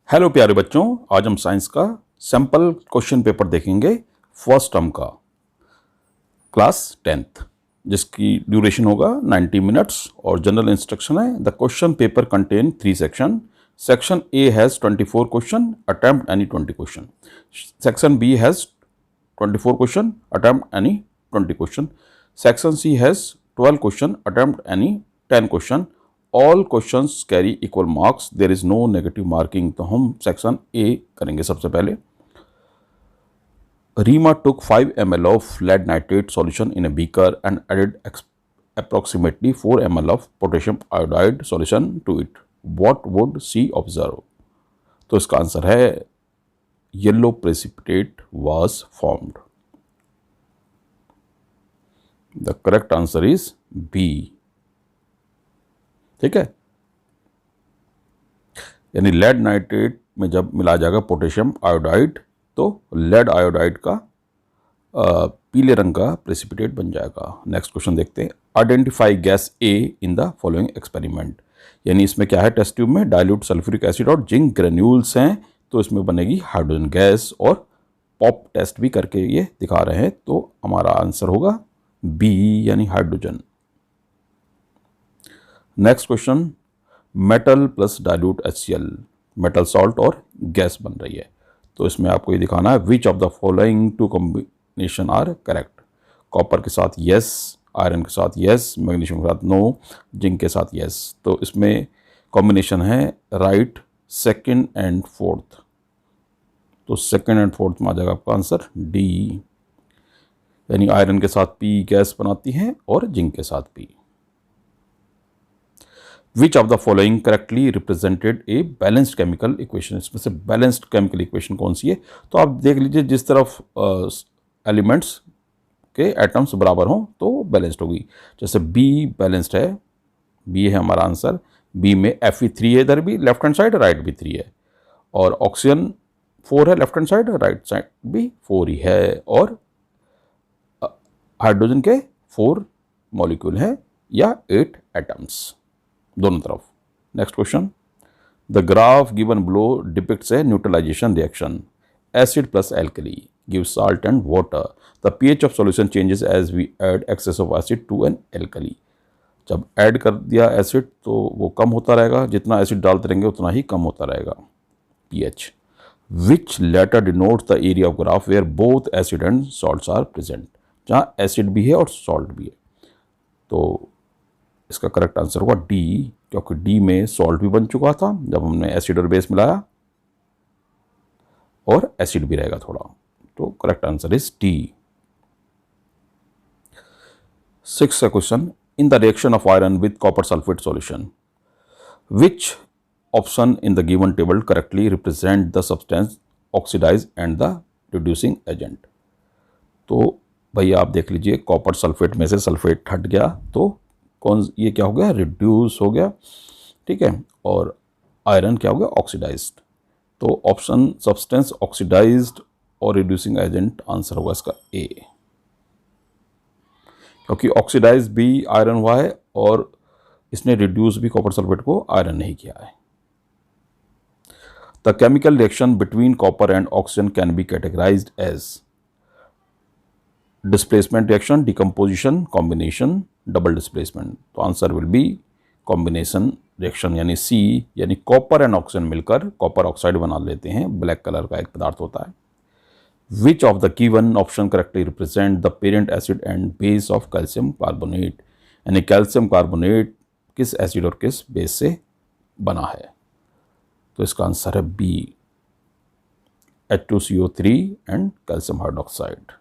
Hello प्यारे बच्चों, आज हम साइंस का सैंपल क्वेश्चन पेपर देखेंगे फर्स्ट टर्म का क्लास 10th, जिसकी ड्यूरेशन होगा 90 मिनट्स और जनरल इंस्ट्रक्शन है। The question paper contain 3 section. Section A has 24 question, attempt any 20 question. Section B has 24 question, attempt any 20 question. Section C has 12 question, attempt any 10 question. All questions carry equal marks, there is no negative marking. तो हम section A करेंगे सबसे पहले। Reema took 5 ml of lead nitrate solution in a beaker and added approximately 4 ml of potassium iodide solution to it. What would she observe? तो इसका answer है yellow precipitate was formed. The correct answer is B. ठीक है, यानी lead nitrate में जब मिलाया जाएगा पोटेशियम आयोडाइड तो लेड आयोडाइड का पीले रंग का प्रेसिपिटेट बन जाएगा। नेक्स्ट क्वेश्चन देखते हैं। Identify gas A in the following experiment. यानी इसमें क्या है, टेस्ट ट्यूब में डाइल्यूट सल्फ्यूरिक एसिड और जिंक ग्रेन्यूल्स हैं, तो इसमें बनेगी हाइड्रोजन गैस। और पॉप टेस्ट भी करके ये दिखा रहे हैं, तो हमारा आंसर होगा बी यानी hydrogen. Next question, metal plus dilute HCl, metal salt और गैस बन रही है, तो इसमें आपको ये दिखाना है which of the following two combination are correct. Copper के साथ यस, आयरन के साथ यस, मैग्नीशियम के साथ नो, जिंक के साथ यस। तो इसमें कॉम्बिनेशन है राइट, सेकंड एंड फोर्थ। तो सेकंड एंड फोर्थ में आ जाएगा आपका आंसर डी, यानी आयरन के साथ पी गैस बनाती है और जिंक के साथ P. Which of the following correctly represented a balanced chemical equation. इसमें से बैलेंस्ड केमिकल इक्वेशन कौन सी है, तो आप देख लीजिए, जिस तरफ एलिमेंट्स के एटम्स बराबर हों तो बैलेंस्ड होगी। जैसे बी बैलेंस्ड है, बी है हमारा आंसर। बी में Fe3 है, इधर भी लेफ्ट हैंड साइड, राइट भी 3 है। और ऑक्सीजन 4 है left hand side, right side भी 4 ही है। और हाइड्रोजन के 4 मॉलिक्यूल हैं या 8 एटम्स दोनों तरफ। Next question, the graph given below depicts a neutralisation reaction. Acid plus alkali gives salt and water. The pH of solution changes as we add excess of acid to an alkali. जब add कर दिया acid तो वो कम होता रहेगा, जितना acid डालते रहेंगे उतना ही कम होता रहेगा pH। Which letter denotes the area of graph where both acid and salts are present. जहाँ एसिड भी है और सॉल्ट भी है, तो इसका करेक्ट आंसर होगा डी, क्योंकि डी में सॉल्ट भी बन चुका था जब हमने एसिड और बेस मिलाया, और एसिड भी रहेगा थोड़ा। तो correct answer is D. 6th question, in the reaction of iron with copper sulphate solution, which option in the given table correctly represent the substance oxidise and the reducing agent. तो भैया आप देख लीजिए, copper sulphate में से sulphate हट गया तो कौन, ये क्या हो गया, रिड्यूस हो गया, ठीक है। और आयरन क्या हो गया, ऑक्सीडाइज्ड। तो ऑप्शन सब्सटेंस ऑक्सीडाइज्ड और रिड्यूसिंग एजेंट, आंसर होगा इसका ए, क्योंकि ऑक्सीडाइज भी आयरन हुआ है और इसने रिड्यूस भी कॉपर सल्फेट को आयरन नहीं किया है। The chemical reaction between copper and oxygen can be categorised as displacement reaction, decomposition, combination, double displacement. तो answer will be combination reaction, यानी सी, यानी कॉपर एंड ऑक्सीजन मिलकर कॉपर ऑक्साइड बना लेते हैं, ब्लैक कलर का एक पदार्थ होता है। Which of the given option correctly represent the parent acid and base of calcium carbonate. यानी कैल्शियम कार्बोनेट किस एसिड और किस बेस से बना है, तो इसका आंसर है B, H2CO3 and calcium hydroxide.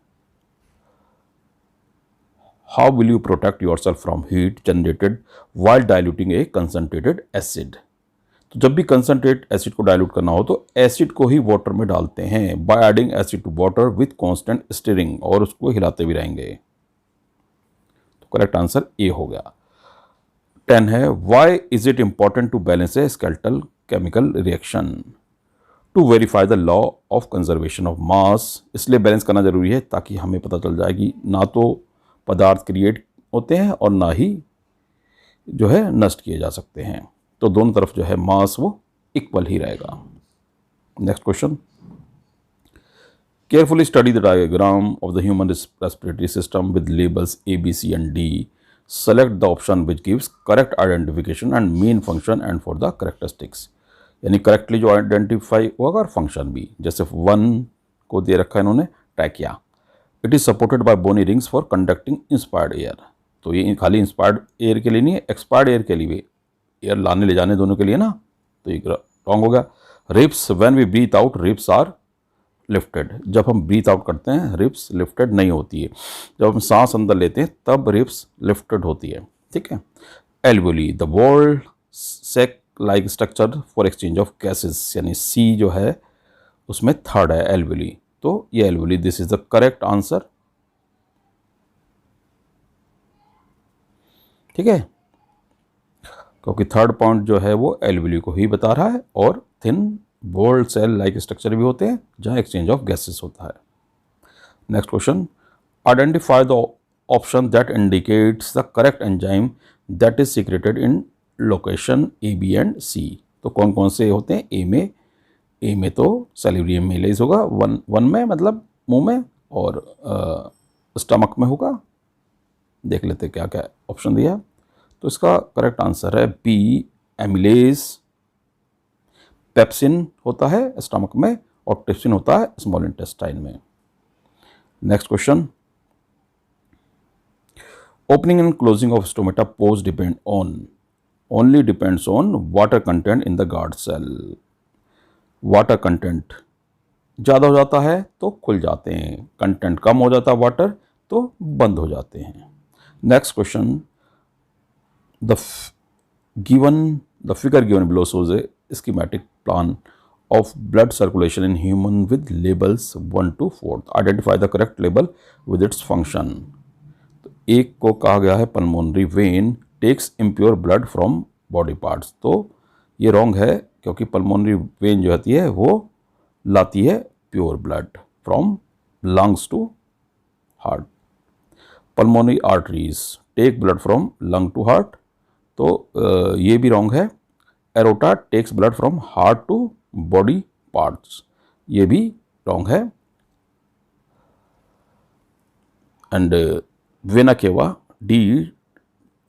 How will you protect yourself from heat generated while diluting a concentrated acid? तो जब भी कंसनट्रेट एसिड को डाइल्यूट करना हो तो एसिड को ही वाटर में डालते हैं, by adding acid to water with constant stirring, और उसको हिलाते भी रहेंगे। तो करेक्ट आंसर ए हो गया। 10 है, why is it important to balance a skeletal chemical reaction. To verify the law of conservation of mass. इसलिए बैलेंस करना जरूरी है ताकि हमें पता चल जाए कि ना तो पदार्थ क्रिएट होते हैं और ना ही जो है नष्ट किए जा सकते हैं। तो दोनों तरफ जो है मास वो इक्वल ही रहेगा। Next question, carefully study the diagram of the human respiratory system with labels A, B, C and D. Select the option which gives correct identification and main function and for the characteristics. यानी correctly जो identify होगा और function भी, जैसे 1 को दे रखा है इन्होंने trachea, it is supported by bony rings for conducting inspired air. तो ये खाली इंस्पायर्ड एयर के लिए नहीं है, एक्सपायर्ड एयर के लिए भी, एयर लाने ले जाने दोनों के लिए ना, तो ये रॉन्ग हो गया। Ribs, when we breathe out ribs are lifted, जब हम ब्रीथ आउट करते हैं रिप्स लिफ्टेड नहीं होती है, जब हम सांस अंदर लेते हैं तब रिप्स लिफ्टेड होती है, ठीक है। Alveoli, the wall sac like structure for exchange of gases, यानी सी जो है उसमें थर्ड है एल्वुली, तो ये alveoli, this is the correct answer, ठीक है, क्योंकि थर्ड पॉइंट जो है वो एल्वुली को ही बता रहा है, और thin walled cell like structure भी होते हैं जहां एक्सचेंज ऑफ गैसेस होता है। Next question, identify the option that indicates the correct enzyme that is secreted in location A, B and C. तो कौन कौन से होते हैं? ए में तो सैलिवरी मेलेज होगा, वन में मतलब मुंह में, और स्टमक में होगा। देख लेते क्या क्या ऑप्शन दिया है। तो इसका करेक्ट आंसर है बी, एमिलेज। पेप्सिन होता है स्टमक में और ट्रिप्सिन होता है स्मॉल इंटेस्टाइन में। Next question, opening and closing of stomata pores only depends on water content in the guard cell. Water content ज़्यादा हो जाता है तो खुल जाते हैं, कंटेंट कम हो जाता है वाटर तो बंद हो जाते हैं। Next question, the figure given below shows a schematic plan of blood circulation in human with labels 1 to 4. Identify the correct label with its function. तो एक को कहा गया है pulmonary vein takes impure blood from body parts, तो ये wrong है, क्योंकि पल्मोनरी वेन जो होती है वो लाती है pure blood from lungs to heart. Pulmonary arteries take blood from lung to heart, तो ये भी रॉन्ग है। Aorta takes blood from heart to body parts, ये भी रॉन्ग है। And vena cava D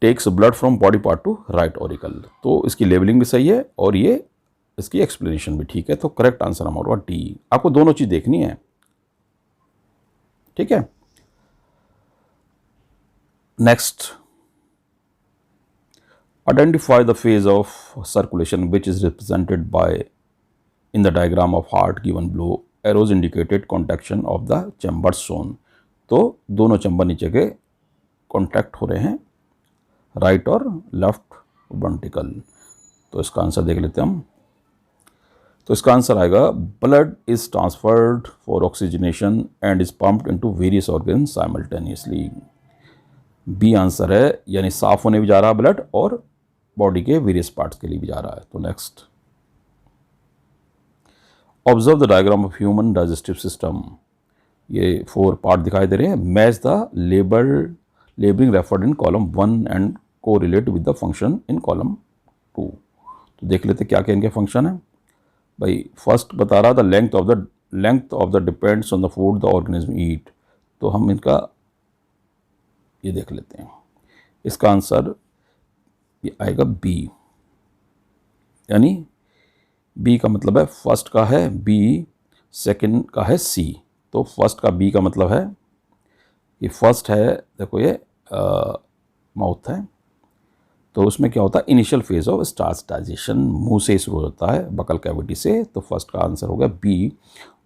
takes blood from body part to right auricle, तो इसकी labelling भी सही है और ये इसकी एक्सप्लेनेशन भी ठीक है, तो करेक्ट आंसर हमारा डी। आपको दोनों चीज देखनी है, ठीक है। Next, identify the phase of circulation which is represented by in the diagram of heart given below. Arrows indicated contraction of the chambers shown. तो दोनों चैम्बर नीचे के कॉन्टैक्ट हो रहे हैं, राइट और लेफ्ट वेंट्रिकल। तो इसका आंसर देख लेते हैं हम। तो इसका आंसर आएगा blood is transferred for oxygenation and is pumped into various organ simultaneously. B answer है, यानी साफ होने भी जा रहा है ब्लड और बॉडी के वेरियस पार्ट्स के लिए भी जा रहा है। तो next, observe the diagram of human digestive system. ये 4 पार्ट दिखाई दे रहे हैं। Match the labelling referred in column 1 and को relate with the function in column 2। तो देख लेते क्या क्या इनके फंक्शन है। भाई फर्स्ट बता रहा था length of the depends on the food the organism eat, तो हम इनका ये देख लेते हैं। इसका आंसर ये आएगा बी, यानी बी का मतलब है फर्स्ट का है बी, सेकंड का है सी। तो फर्स्ट का बी का मतलब है ये फर्स्ट है, देखो ये माउथ है, तो उसमें क्या होता है initial phase of starch digestion, मुंह से शुरू होता है बकल कैविटी से। तो फर्स्ट का आंसर होगा बी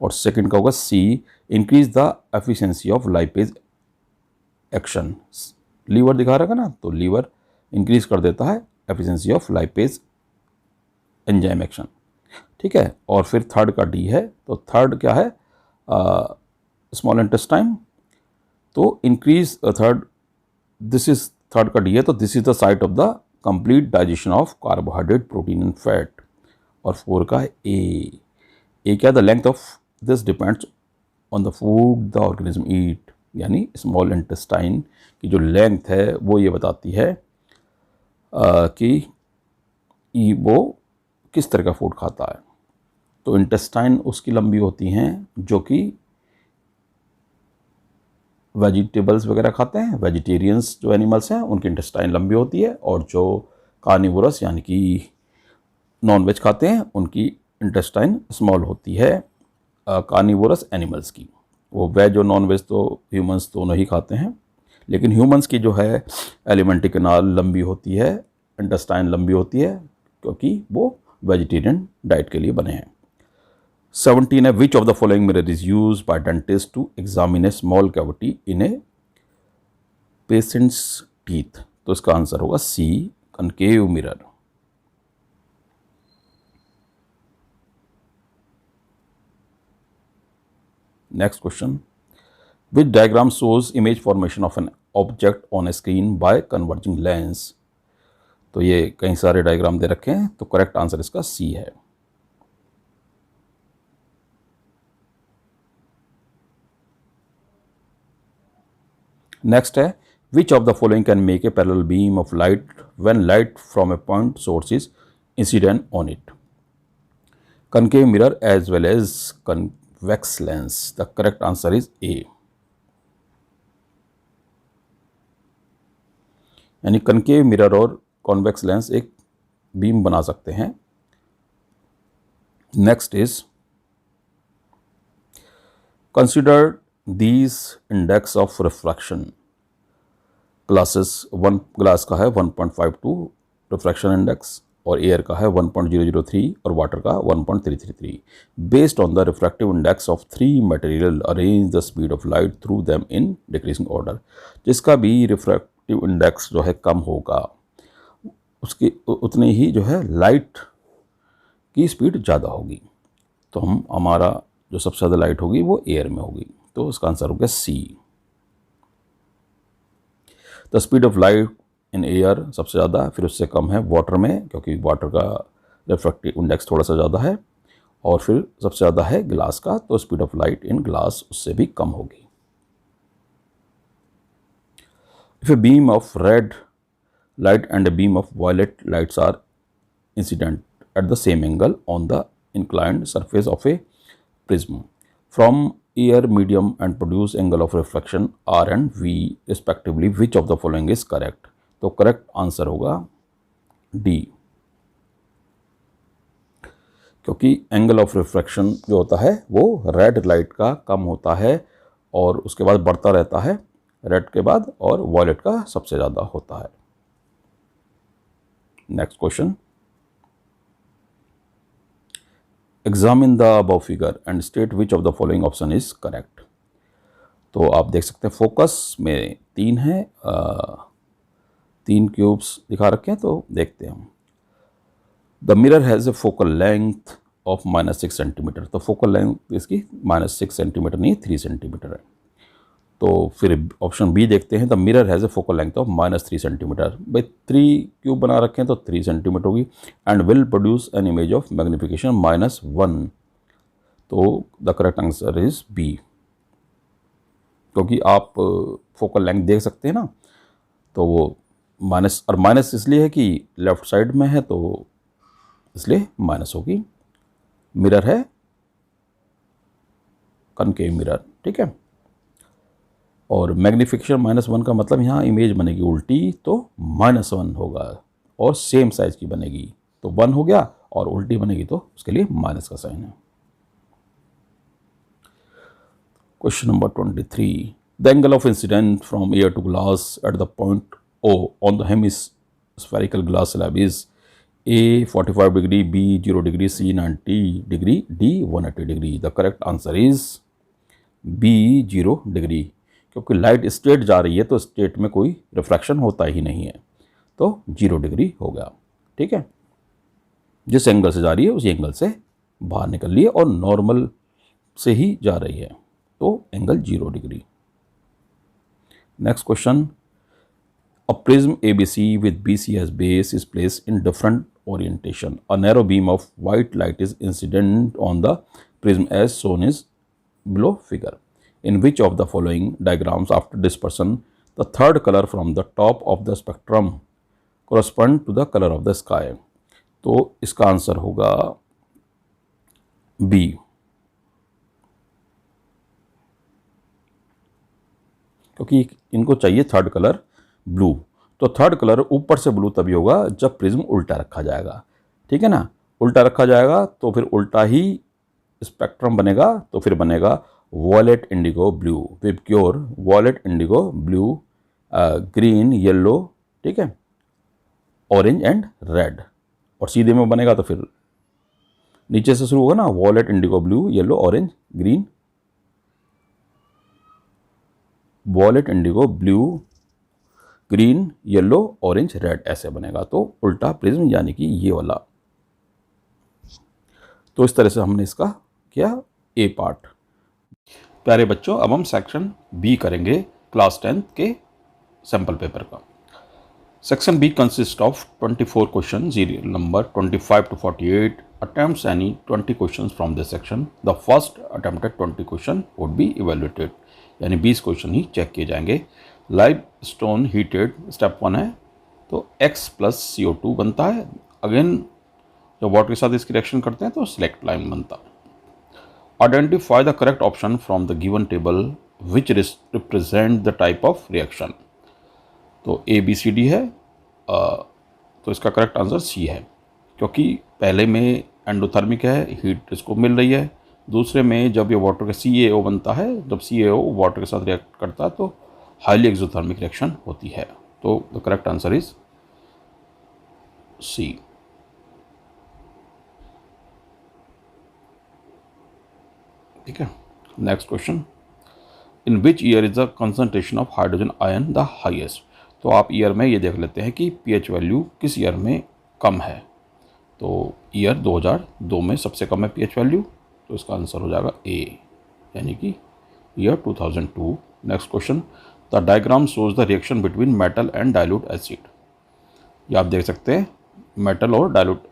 और सेकंड का होगा C, increase the efficiency of lipase action. Liver दिखा रहा है ना, तो लीवर इंक्रीज कर देता है efficiency of lipase enzyme action, ठीक है। और फिर थर्ड का डी है, तो थर्ड क्या है स्मॉल इंटेस्टाइन, तो increase third, this is third का डी है, तो this is the site of the complete digestion of carbohydrate protein and fat. और 4 का है ए क्या, the length of this depends on the food the organism eat, यानी small intestine की जो लेंथ है वो ये बताती है कि वो किस तरह का फूड खाता है। तो इंटेस्टाइन उसकी लंबी होती हैं जो कि वेजिटेबल्स वगैरह खाते हैं, वेजिटेरियंस जो एनिमल्स हैं उनकी इंटेस्टाइन लंबी होती है, और जो कार्निवोरस यानी कि नॉन वेज खाते हैं उनकी इंटेस्टाइन स्मॉल होती है, कार्निवोरस एनिमल्स की। वो वेज और नॉन वेज तो ह्यूमंस दोनों ही खाते हैं, लेकिन ह्यूमंस की जो है एलिमेंट्री कैनाल लंबी होती है, इंटेस्टाइन लंबी होती है, क्योंकि वो वेजिटेरियन डाइट के लिए बने हैं। 17 है, which of the following mirror is use by dentist to examine a small cavity in a patient's teeth. तो इसका आंसर होगा C, concave mirror. Next question, which diagram shows image formation of an object on a screen by converging lens. तो ये कई सारे diagram दे रखे हैं, तो करेक्ट आंसर इसका सी है। नेक्स्ट है, which of the following can make a parallel beam of light when light from a point source is incident on it. Concave mirror as well as convex lens. The correct answer is A. यानी concave mirror और convex lens एक beam बना सकते हैं। Next is, consider these index of refraction glasses. One glass का है 1.52 refraction index, और air का है 1.003 और वाटर का 1.333। Based on the refractive index of 3 material arrange the speed of light through them in decreasing order. जिसका भी refractive index जो है कम होगा उसकी उतनी ही जो है लाइट की स्पीड ज़्यादा होगी। तो हमारा जो सबसे ज़्यादा लाइट होगी वो एयर में होगी, तो इसका आंसर हो गया C. The speed of light in air सबसे ज़्यादा, फिर उससे कम है वाटर में, क्योंकि वाटर का रिफ्रैक्टिव इंडेक्स थोड़ा सा ज़्यादा है, और फिर सबसे ज़्यादा है ग्लास का, तो speed of light in glass उससे भी कम होगी। If a beam of red light and a beam of violet lights are incident at the same angle on the inclined surface of a prism from air medium and produce angle of reflection R and V respectively, which of the following is correct? तो correct answer होगा D, क्योंकि angle of refraction जो होता है वो red light का कम होता है और उसके बाद बढ़ता रहता है रेड के बाद, और वॉयलेट का सबसे ज़्यादा होता है। Next question, examine the above figure and state which of the following option is correct. तो आप देख सकते हैं फोकस में 3 है, 3 क्यूब्स दिखा रखे हैं, तो देखते हैं हम। The mirror has a focal length of -6 centimetre. तो फोकल लेंथ इसकी -6 सेंटीमीटर नहीं 3 सेंटीमीटर है। तो फिर ऑप्शन बी देखते हैं, the mirror has a focal length of -3 centimetre. भाई 3 क्यूब बना रखे हैं तो 3 सेंटीमीटर होगी, and will produce an image of magnification -1। तो the correct answer is B, क्योंकि आप फोकल लेंथ देख सकते हैं ना, तो वो माइनस, और माइनस इसलिए है कि लेफ्ट साइड में है तो इसलिए माइनस होगी। मिरर है कनकेव मिरर, ठीक है। और मैग्नीफिकेशन -1 का मतलब यहाँ इमेज बनेगी उल्टी, तो -1 होगा, और सेम साइज की बनेगी तो 1 हो गया, और उल्टी बनेगी तो उसके लिए माइनस का साइन है। Question number 23, the angle of incident from air to glass at the point O on the hemispherical glass slab is A 45 degree, B 0 degree, C 90 degree, D 180 degree. The correct answer is B 0 degree, क्योंकि light straight जा रही है तो straight में कोई refraction होता ही नहीं है, तो 0 डिग्री हो गया, ठीक है। जिस एंगल से जा रही है उसी एंगल से बाहर निकल रही है, और नॉर्मल से ही जा रही है, तो angle 0 degree. Next question, a prism ABC with BC as base is placed in different orientation. A narrow beam of white light is incident on the prism as shown is below figure. In which of the following diagrams after dispersion the third color from the top of the spectrum correspond to the color of the sky? तो इसका answer होगा B, क्योंकि इनको चाहिए third colour blue. तो third colour ऊपर से blue तभी होगा जब प्रिज्म उल्टा रखा जाएगा, ठीक है ना। उल्टा रखा जाएगा तो फिर उल्टा ही स्पेक्ट्रम बनेगा, तो फिर बनेगा वॉयलेट इंडिगो ब्लू, विद क्योर violet indigo blue, green yellow, ठीक है, ऑरेंज एंड रेड। और सीधे में बनेगा तो फिर नीचे से शुरू होगा ना, violet indigo blue yellow orange green, violet indigo blue green yellow orange red, ऐसे बनेगा। तो उल्टा प्रिज्म यानी कि ये वाला। तो इस तरह से हमने इसका किया ए पार्ट। प्यारे बच्चों, अब हम सेक्शन बी करेंगे क्लास 10th के सैम्पल पेपर का। Section B consist of 24 question, serial number 25 to 48 attempts, any 20 questions from this section. The first attempted 20 question would be evaluated, यानी 20 क्वेश्चन ही चेक किए जाएंगे। लाइव स्टोन हीटेड स्टेप 1 है, तो X plus CO2 बनता है। Again जब water के साथ इसकी रिएक्शन करते हैं तो सिलेक्ट लाइम बनता है। Identify the correct option from the given table which represent the type of reaction. तो A B C D है, तो इसका करेक्ट आंसर C है, क्योंकि पहले में एंडोथर्मिक है, हीट इसको मिल रही है। दूसरे में जब ये वाटर का CaO बनता है, जब CaO वाटर के साथ रिएक्ट करता है तो हाईली एक्सोथर्मिक रिएक्शन होती है। तो the correct answer is C। ठीक है, next question, in which year is the concentration of hydrogen ion the highest. तो आप ईयर में ये देख लेते हैं कि pH वैल्यू किस ईयर में कम है। तो ईयर 2002 में सबसे कम है pH वैल्यू, तो इसका आंसर हो जाएगा A, यानी कि year 2002। Next question, the diagram shows the reaction between metal and dilute acid. ये आप देख सकते हैं मेटल और डाइल्यूट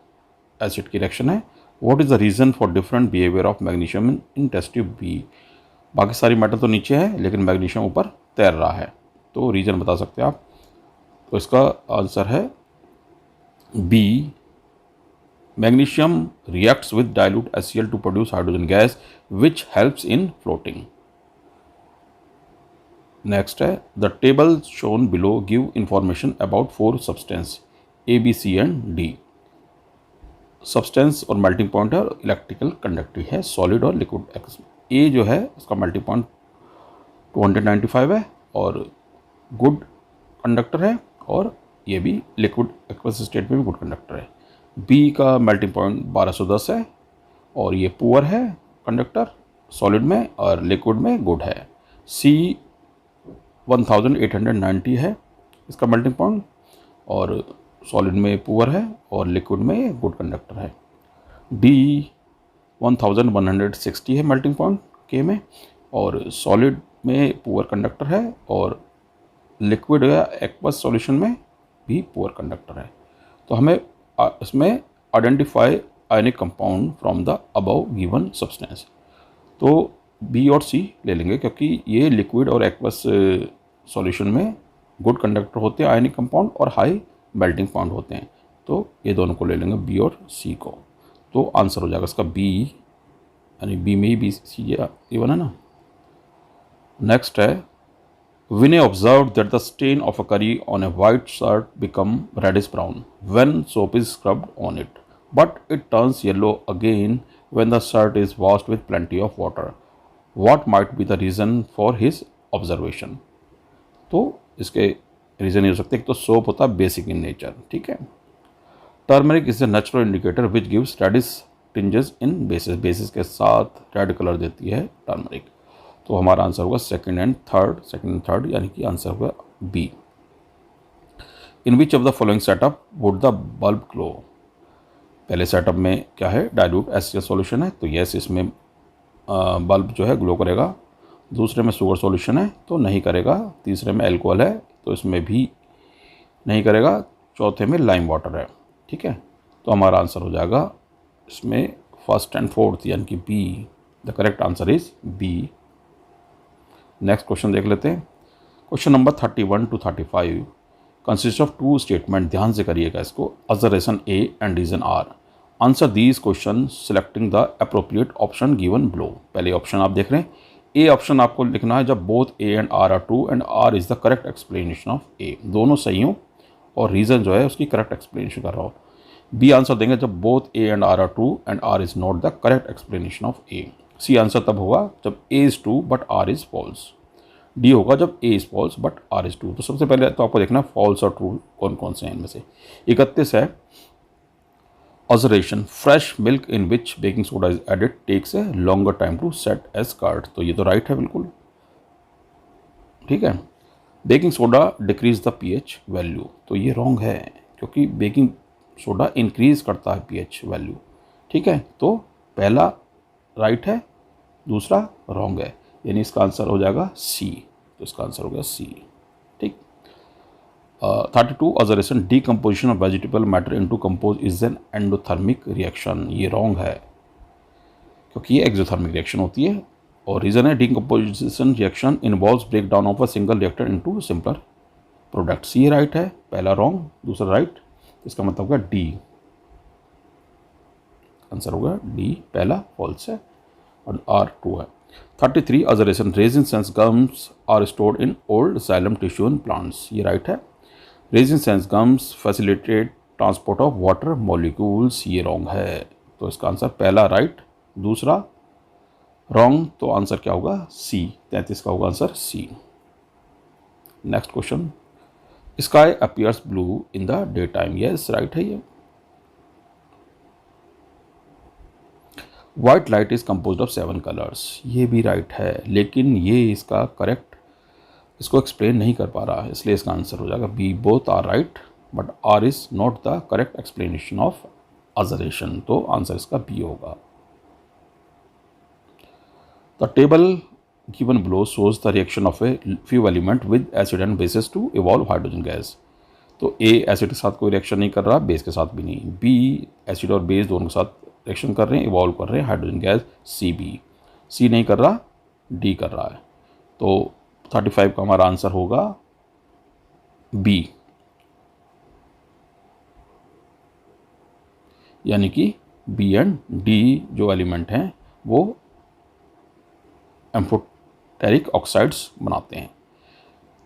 एसिड की रिएक्शन है। What is the reason for different behaviour of magnesium in test tube B. बाकी सारी मेटल तो नीचे है लेकिन मैग्नीशियम ऊपर तैर रहा है, तो रीजन बता सकते हैं आप। तो इसका आंसर है B, magnesium reacts with dilute HCl to produce hydrogen gas which helps in floating. Next है, the table shown below give information about 4 substance A, B, C and D। Substance और melting point है, electrical conductive है, solid और liquid. A जो है इसका melting point 295 है और गुड कंडक्टर है, और ये भी लिक्विड एक्वस स्टेट में भी गुड कंडक्टर है। B का मेल्टिंग पॉइंट 1210 है और ये पुअर है कंडक्टर सॉलिड में, और लिक्विड में गुड है। C 1890 है इसका मेल्टिंग पॉइंट, और सॉलिड में पुअर है और लिक्विड में गुड कंडक्टर है। D 1160 है मेल्टिंग पॉइंट K में, और सॉलिड में पुअर कंडक्टर है, और लिक्विड या एक्वस सॉल्यूशन में भी पुअर कंडक्टर है। तो हमें इसमें identify ionic compound from the above given substance. तो B और C ले लेंगे, क्योंकि ये लिक्विड और एक्वस सॉल्यूशन में गुड कंडक्टर होते हैं आयनिक कंपाउंड, और हाई मेल्टिंग पॉइंट होते हैं। तो ये दोनों को ले लेंगे B और C को। तो आंसर हो जाएगा इसका B, यानी B में ही B C ये बना ना। नेक्स्ट है, Vinay observed that the stain of a curry on a white shirt become reddish brown when soap is scrubbed on it, but it turns yellow again when the shirt is washed with plenty of water. What might be the reason for his observation? तो इसके reason ये हो सकते हैं, एक तो soap होता है बेसिक इन नेचर, ठीक है। Turmeric is a natural indicator which gives reddish tinges in bases, bases के साथ रेड कलर देती है टर्मरिक। तो हमारा आंसर होगा सेकंड एंड थर्ड, यानी कि आंसर होगा B. In which of the following setup would the bulb glow. पहले सेटअप में क्या है, डाइल्यूट HCl सॉल्यूशन है, तो यस इसमें बल्ब जो है ग्लो करेगा। दूसरे में शुगर सॉल्यूशन है तो नहीं करेगा। तीसरे में एल्कोहल है तो इसमें भी नहीं करेगा। चौथे में लाइम वाटर है, ठीक है। तो हमारा आंसर हो जाएगा इसमें फर्स्ट एंड फोर्थ, यानी कि B. The correct answer is B. Next question देख लेते हैं। Question number 31 to 35 consist of 2 statement. ध्यान से करिएगा इसको। Observation A and reason R। Answer these question selecting the appropriate option given below. पहले ऑप्शन आप देख रहे हैं, ए ऑप्शन आपको लिखना है जब both A and R true and R is the correct explanation of A, दोनों सही हो और रीज़न जो है उसकी करेक्ट एक्सप्लेनेशन कर रहा हो। बी आंसर देंगे जब both A and R true and R is not the correct explanation of A. C answer तब होगा जब A is true but R is false. D होगा जब A is false but R is true. तो सबसे पहले तो आपको देखना फॉल्स और ट्रू कौन कौन से हैं इनमें से। 31 है observation, fresh milk in which baking soda is added takes a longer time to set as curd. तो ये तो राइट है बिल्कुल, ठीक है। Baking soda decrease the pH value, तो ये रॉन्ग है क्योंकि बेकिंग सोडा इंक्रीज करता है पीएच वैल्यू, ठीक है। तो पहला राइट है, दूसरा रॉन्ग है, यानी इसका आंसर हो जाएगा सी। तो इसका आंसर हो गया सी, ठीक। 32 observation, decomposition of vegetable matter into compose is an endothermic reaction. ये रॉन्ग है क्योंकि ये एक्सोथर्मिक रिएक्शन होती है और रीज़न है decomposition reaction involves break down of a single reactor into simpler products. ये राइट है, पहला रॉन्ग दूसरा राइट, इसका मतलब होगा डी, आंसर होगा डी, पहला फॉल्स है और आर ट्रू है। 33 observation, resin sense gums are stored in old xylem tissue in plants. ये राइट है। Resin sense gums facilitate transport of water molecules. ये रॉन्ग है, तो इसका आंसर पहला राइट दूसरा रॉन्ग, तो आंसर क्या होगा सी। 33 का होगा answer C. Next question, sky appears blue in the day time. Yes right है ये। White light is compose of 7 colours. ये भी राइट है, लेकिन ये इसका करेक्ट इसको एक्सप्लेन नहीं कर पा रहा है, इसलिए इसका आंसर हो जाएगा B. Both are right but R is not the correct explanation of observation, तो आंसर इसका बी होगा। The table given below shows the reaction of a few element with acid and bases to evolve hydrogen gas। तो ए acid के साथ कोई reaction नहीं कर रहा, बेस के साथ भी नहीं। बी एसिड और बेस दोनों के साथ रिएक्शन कर रहे हैं, इवॉल्व कर रहे हैं हाइड्रोजन गैस। सी बी, सी नहीं कर रहा, डी कर रहा है। तो 35 का हमारा आंसर होगा बी, यानी कि बी एंड डी जो एलिमेंट हैं वो एम्फोटेरिक ऑक्साइड्स बनाते हैं।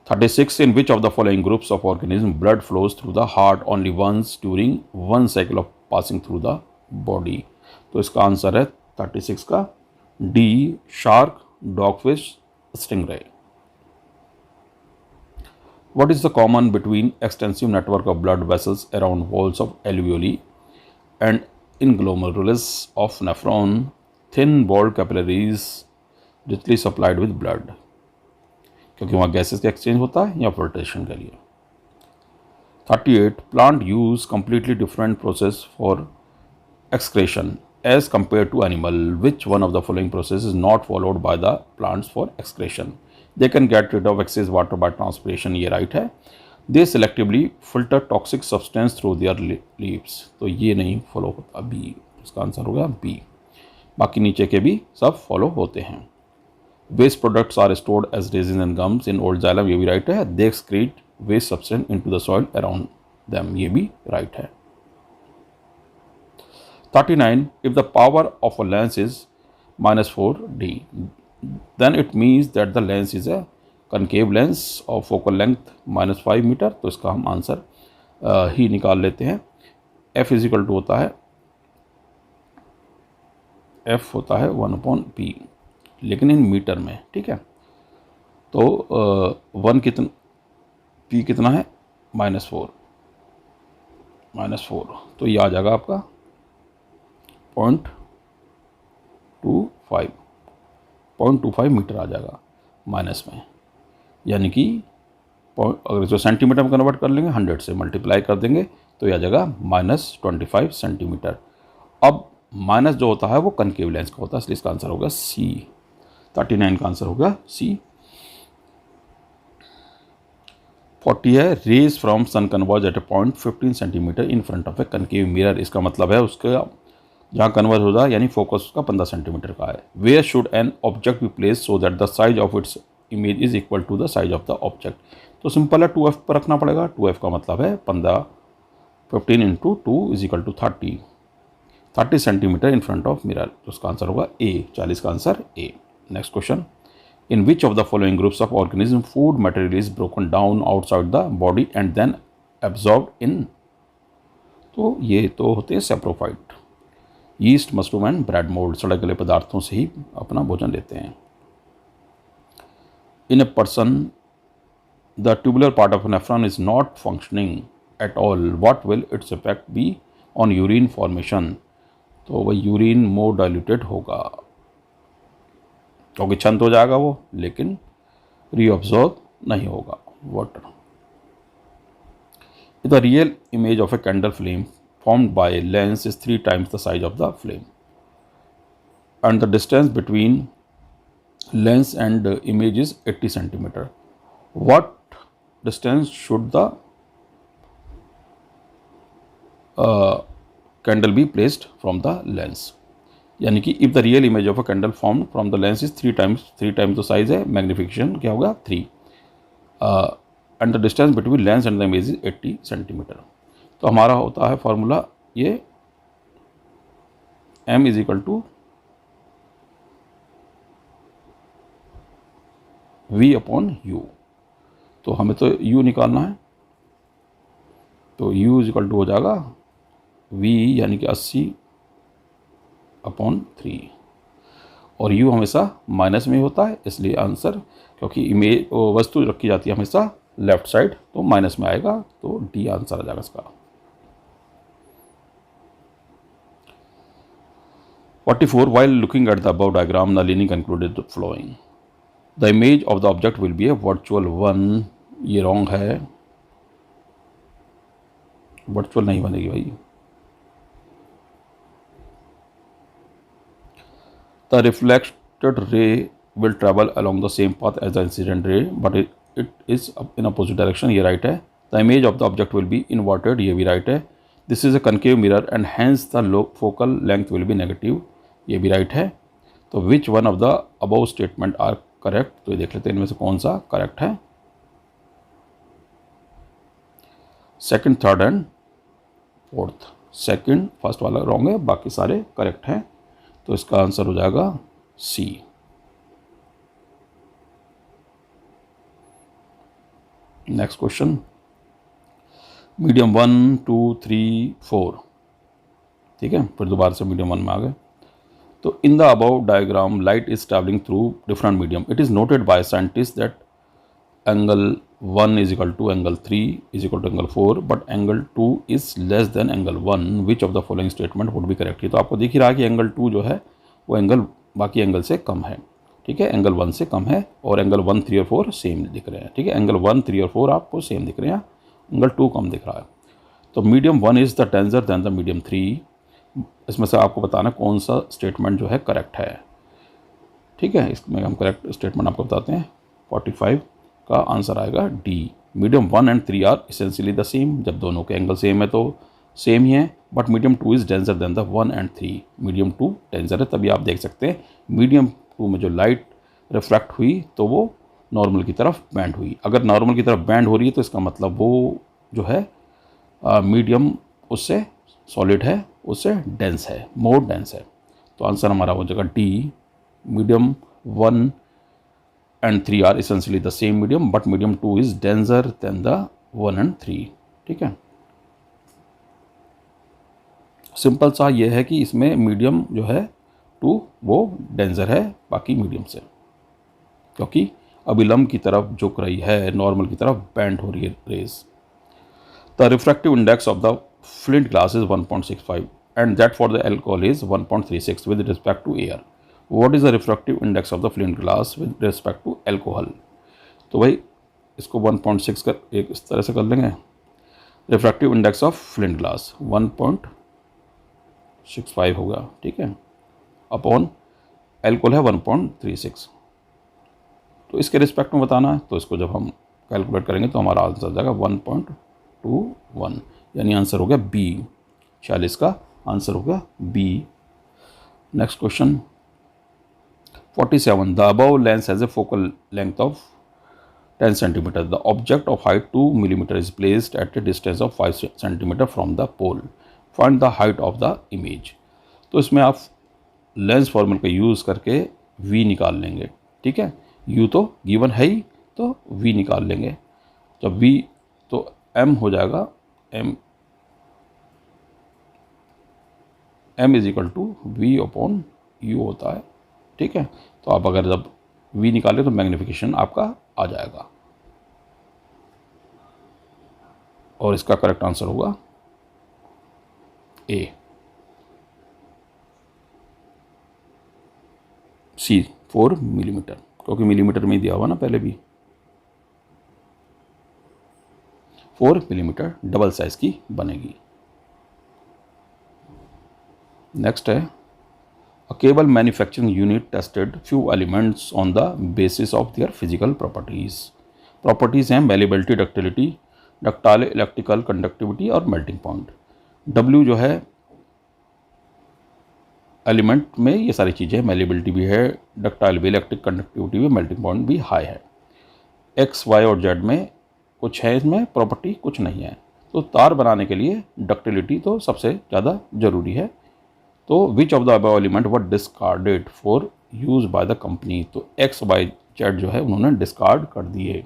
36 in which of the following groups of organism blood flows through the heart only once during one cycle of passing through the body. तो इसका आंसर है 36 का D, shark, dogfish, stingray. What is the common between extensive network of blood vessels around walls of alveoli and inglomeralis of nephron, thin walled capillaries richly supplied with blood? क्योंकि वहाँ gases का exchange होता है या filtration के लिए। 38 plant use completely different process for excretion as compared to animal. Which one of the following process is not followed by the plants for excretion? They can get rid of excess water by transpiration, ये right है। They selectively filter toxic substance through their leaves, तो ये नहीं follow होता, B, इसका answer होगा B. बाकी नीचे के भी सब फॉलो होते हैं। Waste products are stored as resins and gums in old xylem, ये भी राइट है। They excrete waste substance into the soil around them, ये भी राइट है। 39 if the power of a lens is -4d then it means that the lens is a concave lens of focal length -5 metre. तो इसका हम answer ही निकाल लेते हैं। F is equal to होता है, F होता है 1/p, लेकिन इन मीटर में, ठीक है। तो 1 कितना, P कितना है -4, तो ये आ जाएगा आपका 0.25 मीटर आ जाएगा माइनस में, यानी कि अगर इसको सेंटीमीटर में कन्वर्ट कर लेंगे 100 से मल्टीप्लाई कर देंगे तो यह आ जाएगा -25 सेंटीमीटर। अब माइनस जो होता है वो कनकेव लेंस का होता है, इसलिए इसका आंसर होगा सी। 39 का आंसर होगा सी। 40 है rays from sun converge at a point 15 centimetre in front of a concave mirror. इसका मतलब है उसका जहाँ कन्वर्ज हो जाए यानी फोकस उसका 15 सेंटीमीटर का है। Where should an object be place so that the size of its image is equal to the size of the object. तो सिंपल है 2f पर रखना पड़ेगा। 2f का मतलब है 15 × 2 = 30। 30 centimetre in front of mirror. तो उसका आंसर होगा ए, 40 का answer A. Next question, in which of the following groups of organism food material is broken down outside the body and then absorb in. तो ये तो होते हैं saprophyte, yeast, mushroom and bread mould, सड़े गले पदार्थों से ही अपना भोजन लेते हैं। In a person the tubular part of nephron is not functioning at all, what will its effect be on urine formation. तो वह यूरिन मोर डाइल्यूटेड होगा, क्योंकि छंद हो जाएगा वो, लेकिन रीअब्जॉर्ब नहीं होगा water. The real image of a candle flame formed by a lens is 3 times the size of the flame, and the distance between lens and image is 80 centimeter. What distance should the candle be placed from the lens? यानी कि if the real image of a candle formed from the lens is 3 times the size है, magnification क्या होगा 3, and the distance between lens and the image is 80 centimeter. तो हमारा होता है formula ये m is equal to v upon u। तो हमें तो u निकालना है, तो u इज इक्वल टू हो जाएगा v यानी कि 80 अपॉन 3, और u हमेशा माइनस में होता है, इसलिए आंसर, क्योंकि इमेज वस्तु रखी जाती है हमेशा लेफ्ट साइड, तो माइनस में आएगा, तो डी आंसर आ जाएगा इसका। 44. While looking at the above diagram, Nalini concluded the following: the image of the object will be a virtual one. ये wrong है, virtual नहीं बनेगी भाई। The reflected ray will travel along the same path as the incident ray, but it is in opposite direction. ये right है। The image of the object will be inverted. ये भी right है। This is a concave mirror and hence the focal length will be negative. ये भी right है। तो which one of the above statement are correct, तो ये देख लेते हैं इनमें से कौन सा करेक्ट है। Second, third and fourth. Second, first वाला रॉन्ग है, बाकी सारे करेक्ट हैं, तो इसका आंसर हो जाएगा सी। नेक्स्ट क्वेश्चन, मीडियम 1 2 3 4, ठीक है, फिर दोबारा से मीडियम 1 में आ गए। तो in the above diagram light is travelling through different medium, it is noted by scientist that angle 1 is equal to angle 3 is equal to angle 4, but angle 2 is less than angle 1, which of the following statement would be correct. तो आपको दिख ही रहा है कि angle 2 जो है वो angle बाकी एंगल से कम है, ठीक है, एंगल 1 से कम है, और एंगल 1 3 और 4 सेम दिख रहे हैं, ठीक है, एंगल 1 3 और 4 आपको सेम दिख रहे हैं, एंगल 2 कम दिख रहा है। तो medium 1 is the denser than the medium 3। इसमें से आपको बताना कौन सा स्टेटमेंट जो है करेक्ट है, ठीक है, इसमें हम करेक्ट स्टेटमेंट आपको बताते हैं। 45 का आंसर आएगा D. Medium 1 and 3 are essentially the same, जब दोनों के एंगल सेम है तो सेम ही है, but medium 2 is denser than the 1 and 3। Medium 2 denser है, तभी आप देख सकते हैं मीडियम 2 में जो लाइट रिफ्लेक्ट हुई तो वो नॉर्मल की तरफ बैंड हुई। अगर नॉर्मल की तरफ बैंड हो रही है तो इसका मतलब वो जो है मीडियम उससे सॉलिड है, उससे डेंस है, मोर डेंस है। तो आंसर हमारा हो जाएगा D. Medium 1 and 3 are essentially the same medium, but medium 2 is denser than the 1 and 3, ठीक है। सिंपल सा ये है कि इसमें मीडियम जो है 2 वो डेंजर है बाकी मीडियम से, क्योंकि अभिलंब की तरफ झुक रही है, नॉर्मल की तरफ बैंड हो रही है rays. The refractive index of the flint glass is 1.65 and that for the alcohol is 1.36 with respect to air. What is the refractive index of the flint glass with respect to alcohol? तो भाई इसको 1.6 कर एक इस तरह से कर लेंगे, refractive index of flint glass 1.65 होगा, ठीक है, अपॉन एल्कोहल है 1.36। तो इसके रिस्पेक्ट में बताना है, तो इसको जब हम कैलकुलेट करेंगे तो हमारा आंसर आ जाएगा 1.21, यानी आंसर हो गया बी। 40 का आंसर हो गया B. Next question 47, the above lens has a focal length of 10 centimetre, the object of height 2 millimetre is placed at a distance of 5 centimetre from the pole, find the height of the image. तो इसमें आप lens formula का use करके v निकाल लेंगे। ठीक है, u तो गिवन है ही, तो v निकाल लेंगे। जब v तो m हो जाएगा, m is equal to v upon u होता है। ठीक है, तो आप अगर जब v निकालें तो मैग्नीफिकेशन आपका आ जाएगा, और इसका करेक्ट आंसर होगा ए, सी 4 मिलीमीटर, क्योंकि मिलीमीटर में ही दिया हुआ ना पहले भी। 4 मिलीमीटर डबल साइज की बनेगी। नेक्स्ट है, a cable manufacturing unit tested few elements on the basis of their physical properties. Properties हैं malleability, ductility, ductile electrical conductivity और मेल्टिंग पॉइंट। डब्ल्यू जो है एलिमेंट में ये सारी चीज़ें, मेलेबिलिटी भी है, डक्टाइल भी, इलेक्ट्रिक कंडक्टिविटी भी, मेल्टिंग पॉइंट भी हाई है। एक्स वाई और जेड में कुछ है इसमें प्रॉपर्टी, कुछ नहीं है। तो तार बनाने के लिए डक्टिलिटी तो सबसे ज़्यादा ज़रूरी है। तो विच of the above element were discarded for use by the company. तो एक्स वाई जेड जो है उन्होंने डिस्कार्ड कर दिए।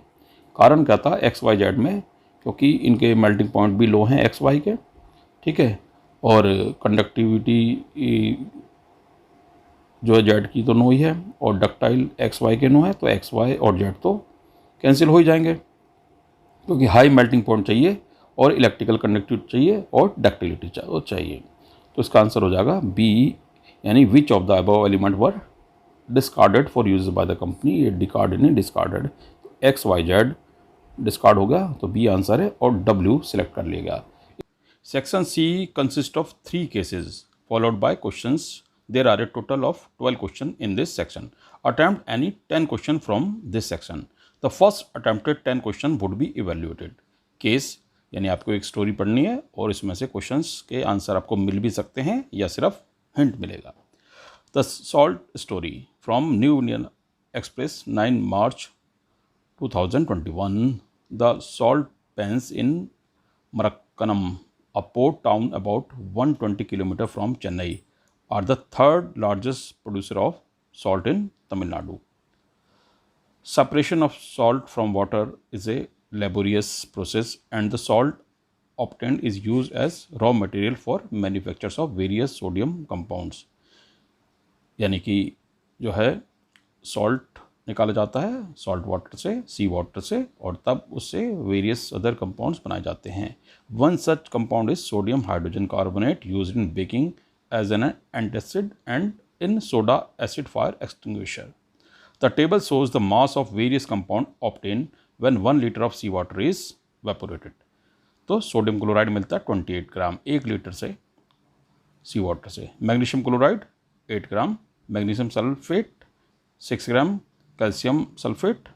कारण क्या था एक्स वाई जेड में, क्योंकि इनके मेल्टिंग पॉइंट भी लो हैं एक्स वाई के। ठीक है, और कंडक्टिविटी जो है जेड की तो नो ही है, और डक्टाइल एक्स वाई के नो है, तो एक्स वाई और जेड तो कैंसिल हो ही जाएंगे, क्योंकि हाई मेल्टिंग पॉइंट चाहिए और इलेक्ट्रिकल कंडक्टिविटी चाहिए और डक्टिलिटी चाहिए। तो इसका आंसर हो जाएगा बी, यानी which of the above element were discarded for use by the company. ये डिकार्डेड नहीं discarded, X Y Z discard हो गया, तो बी आंसर है, और डब्ल्यू सिलेक्ट कर लिया गया। Section C consist of 3 cases followed by questions. There are a total of 12 questions in this section. Attempt any 10 questions from this section. The first attempted 10 question would be evaluated. Case यानी आपको एक story पढ़नी है और इसमें से questions के answer आपको मिल भी सकते हैं या सिर्फ हिंट मिलेगा। The salt story from new Indian express 9 March 2021. The salt pans in Marakkanam, a port town about 120 km from Chennai, are the third largest producer of salt in Tamil Nadu. Separation of salt from water is a laborious process, and the salt obtained is used as raw material for manufactures of various sodium compounds. यानी कि जो है salt निकाला जाता है salt water से, सी water से, और तब उससे वेरियस अदर कंपाउंड्स बनाए जाते हैं। One such compound is sodium hydrogen carbonate used in baking as an antacid and in soda acid fire extinguisher. The table shows the mass of various compound obtained when 1 liter of sea water is evaporated. तो sodium chloride मिलता है 28 ग्राम 1 litre से सी water से। Magnesium chloride 8 gram, magnesium sulphate 6 gram, calcium sulphate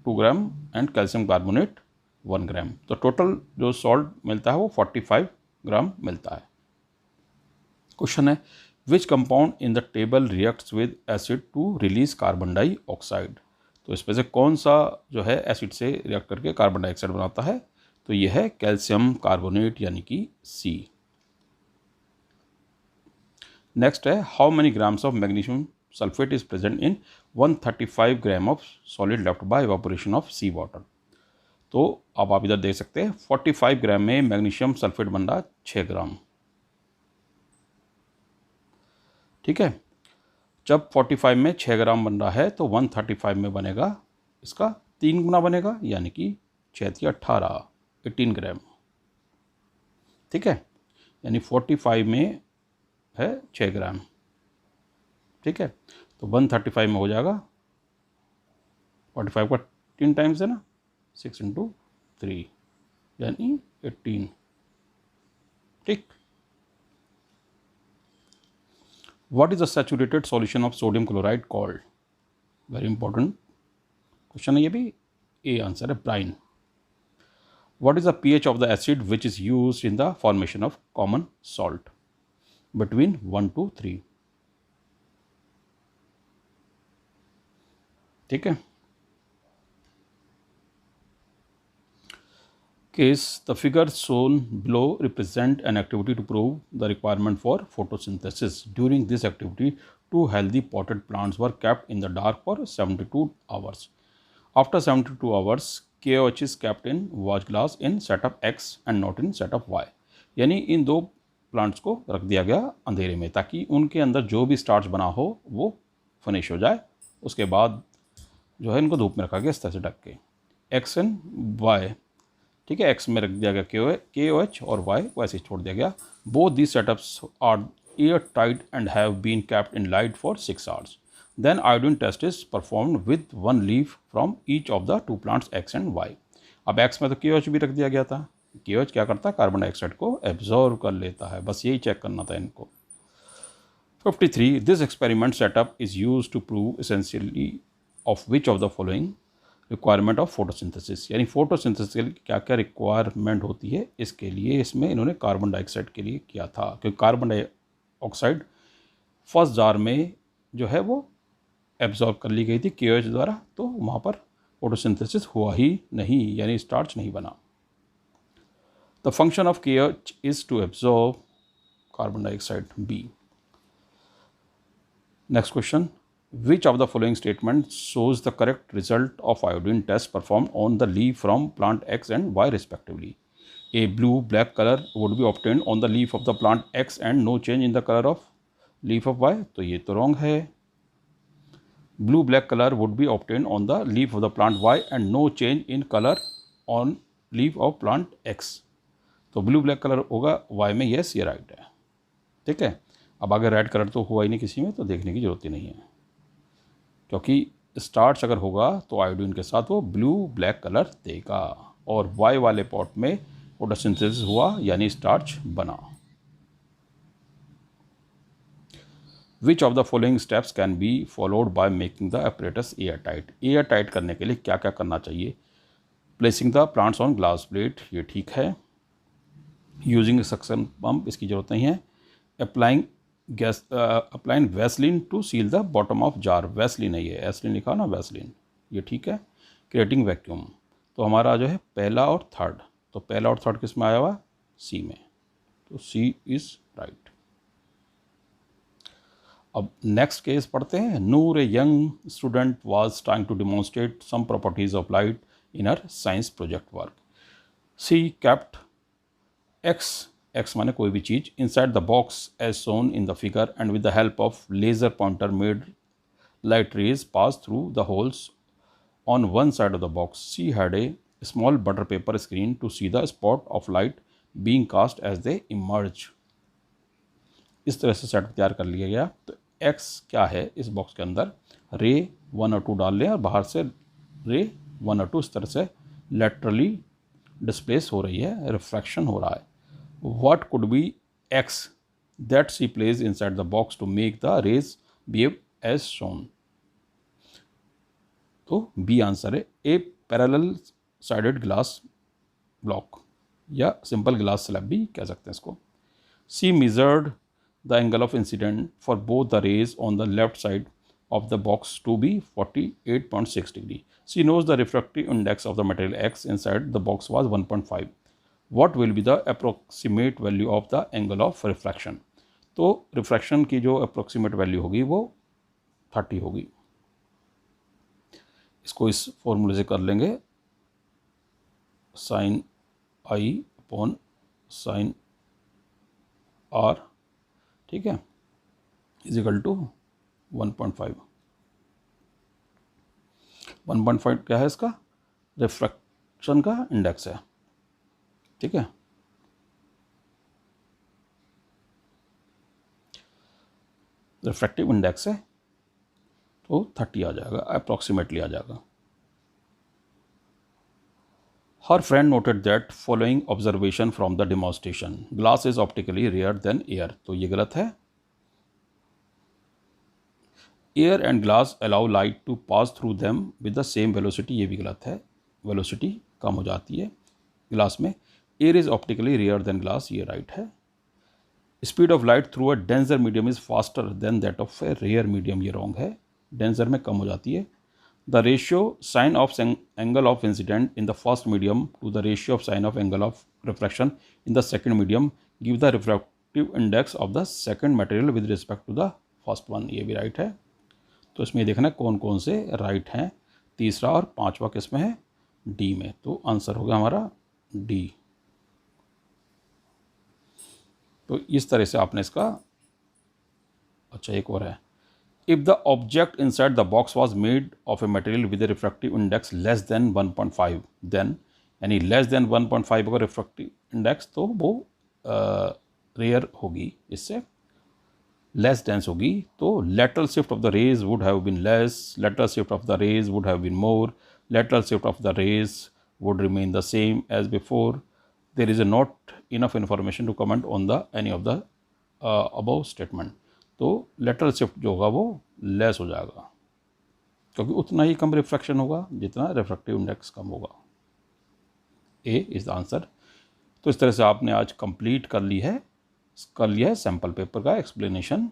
2 gram and calcium carbonate 1 ग्राम। तो total जो salt मिलता है वो 45 ग्राम मिलता है। क्वेश्चन है which compound in the table reacts with acid to release carbon dioxide. तो इसमें से कौन सा जो है एसिड से रिएक्ट करके कार्बन डाइऑक्साइड बनाता है। तो यह है कैल्शियम कार्बोनेट यानी कि सी। नेक्स्ट है how many grams of magnesium sulphate is present in 135 gram of solid left by evaporation of sea water. तो अब आप इधर देख सकते हैं 45 ग्राम में मैग्नीशियम सल्फेट बन रहा है 6 ग्राम। ठीक है, जब 45 में 6 ग्राम बन रहा है तो 135 में बनेगा इसका 3 गुना बनेगा, यानी कि 6 या 18 ग्राम। ठीक है, यानी 45 में है 6 ग्राम। ठीक है, तो 135 में हो जाएगा 45 का 3 टाइम्स है ना, 6 × 3 यानी 18। ठीक, what is the saturated solution of sodium chloride called. Very important question है ये भी। ए आंसर है brine. What is the pH of the acid which is used in the formation of common salt. Between 1 to 3। ठीक है, case, the figures shown below represent an activity to prove the requirement for photosynthesis. During this activity, 2 healthy potted plants were kept in the dark for 72 hours. After 72 hours, KOH is kept in watch glass in setup X and not in setup Y. यानी इन दो plants को रख दिया गया अंधेरे में ताकि उनके अंदर जो भी स्टार्च बना हो वो फिनिश हो जाए। उसके बाद जो है इनको धूप में रखा गया इस तरह से ढक के, एक्स एंड वाई, ठीक है, एक्स में रख दिया गया KOH और वाई को ऐसे ही छोड़ दिया गया। Both these setups are air tight and have been kept in light for 6 hours. Then iodine test is performed with 1 leaf from each of the 2 plants X and Y. अब X में तो KOH भी रख दिया गया था। KOH क्या करता है, कार्बन डाइऑक्साइड को एब्जॉर्व कर लेता है, बस यही चेक करना था इनको। 53. This experiment setup is used to prove essentially of which of the following requirement of photosynthesis, यानी फोटोसिंथेसिस के लिए क्या क्या रिक्वायरमेंट होती है, इसके लिए इसमें इन्होंने कार्बन डाइऑक्साइड के लिए किया था, क्योंकि कार्बन डाइऑक्साइड फर्स्ट जार में जो है वो एब्जॉर्ब कर ली गई थी KOH द्वारा, तो वहाँ पर फोटोसिंथेसिस हुआ ही नहीं, यानी स्टार्च नहीं बना। The function of KOH is to absorb carbon dioxide B. Next question, which of the following statements shows the correct result of iodine test performed on the leaf from plant X and Y respectively? A blue black color would be obtained on the leaf of the plant X and no change in the color of leaf of Y. तो ये तो wrong है। Blue black color would be obtained on the leaf of the plant Y and no change in color on leaf of plant X. तो blue black color होगा Y में, yes ये right है, ठीक है। अब अगर रेड कलर तो हुआ ही नहीं किसी में, तो देखने की जरूरत ही नहीं है, क्योंकि स्टार्च अगर होगा तो आयोडीन के साथ वो ब्लू ब्लैक कलर देगा, और वाई वाले पॉट में फोटोसिंथेसिस हुआ यानी स्टार्च बना। विच of the following steps can be followed by making the apparatus air tight? Air tight करने के लिए क्या क्या करना चाहिए? Placing the plants on glass plate, ये ठीक है। यूजिंग सक्शन पंप, इसकी जरूरत नहीं है। Applying Vaseline to seal the bottom of jar, Vaseline है ये, एसलिन लिखा ना, वैसलिन, ये ठीक है। क्रिएटिंग वैक्यूम, तो हमारा जो है पहला और थर्ड, तो पहला और थर्ड किस में आया हुआ? सी में, तो सी इज राइट। अब नेक्स्ट केस पढ़ते हैं। Noor, a young student was trying to demonstrate some properties of light in her science project work. She kept X माने कोई भी चीज inside the box as shown in the figure and with the help of laser pointer made light rays pass through the holes on one side of the box. She had a small butter paper screen to see the spot of light being cast as they emerge. इस तरह से set तैयार कर लिया गया। तो x क्या है इस बॉक्स के अंदर? रे 1 और 2 डाल लें और बाहर से रे 1 और 2 इस तरह से लेटरली डिस्प्लेस हो रही है, रिफ्रैक्शन हो रहा है। What could be X that she placed inside the box to make the rays behave as shown? तो B आंसर है। ए पैरेलल साइडेड ग्लास ब्लॉक या सिंपल ग्लास स्लैब भी कह सकते हैं इसको। सी measured the angle of incident for both the rays on the left side of the box to be 48.6 degree. She knows the refractive index of the material X inside the box was 1.5. What will be the approximate value of the angle of refraction? तो refraction की जो approximate value होगी वो 30 होगी। इसको इस फॉर्मूले से कर लेंगे, sine i upon sine r, ठीक है, इज इक्वल टू 1.5। 1.5 क्या है इसका? रिफ्रैक्शन का इंडेक्स है, ठीक है। रिफ्रैक्टिव इंडेक्स है तो 30 आ जाएगा, अप्रॉक्सीमेटली आ जाएगा। Her friend noted that following observation from the demonstration, glass is optically rare than air, तो ये गलत है। Air and glass allow light to pass through them with the same velocity, ये भी गलत है, वेलोसिटी कम हो जाती है ग्लास में। Air is optically rare than glass, ये राइट है। Speed of light through a denser medium is faster than that of a rare medium, ये रॉन्ग है, डेंसर में कम हो जाती है। The ratio sine of angle of incident in the first medium to the ratio of sine of angle of refraction in the second medium give the refractive index of the second material with respect to the first one. ये भी right है। तो इसमें देखना कौन कौन से right हैं। तीसरा और पांचवा किस में है, डी में। तो आंसर होगा हमारा डी। तो इस तरह से आपने इसका, अच्छा एक और है, if the object inside the box was made of a material with a refractive index less than 1.5 then, यानी लेस देन 1.5 अगर रिफ्रैक्टिव इंडेक्स तो वो रेयर होगी, इससे लेस डेंस होगी। तो lateral shift of the rays would have been less, lateral shift of the rays would have been more, lateral shift of the rays would remain the same as before. There is not enough information to comment on the any of the above statement. तो lateral shift जो होगा वो less हो जाएगा, क्योंकि उतना ही कम refraction होगा जितना रिफ्रैक्टिव इंडेक्स कम होगा। ए इज द आंसर। तो इस तरह से आपने आज कंप्लीट कर लिया है सैम्पल पेपर का एक्सप्लेनेशन।